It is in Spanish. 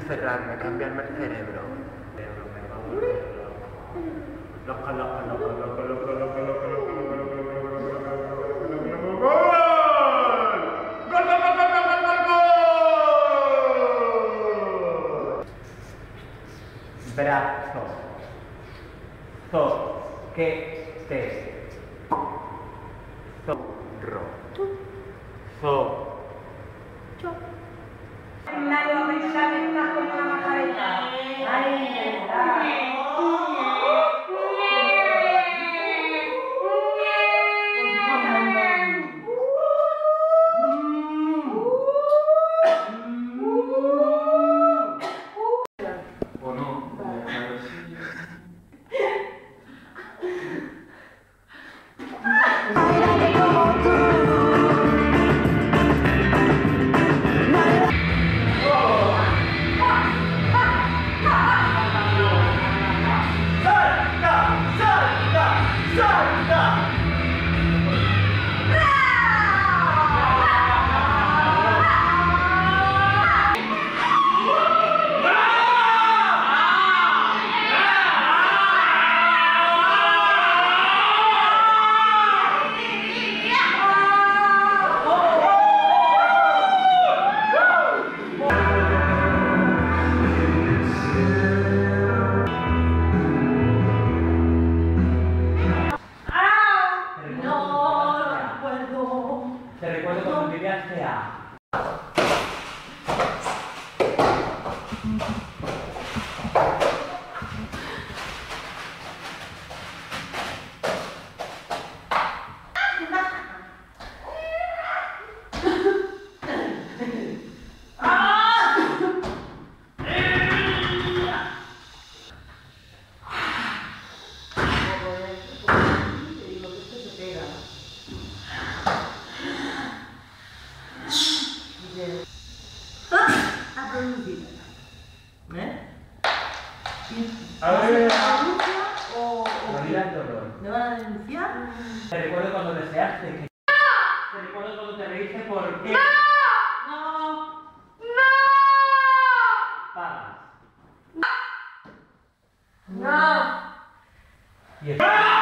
encerrarme, cambiarme el cerebro. Loco, loco, loco, loco, loco, loco, loco, loco, loco, brazo, zoquete, zorro, Nadie va a pensar que estás con una majareta. Ahí está. ¿O no? Te recuerdo cuando vivías a... A ver, ¿Me van a denunciar? te recuerdo cuando deseaste que... Te recuerdo cuando te reíste porque... ¡No! Pagas. ¡No! Y...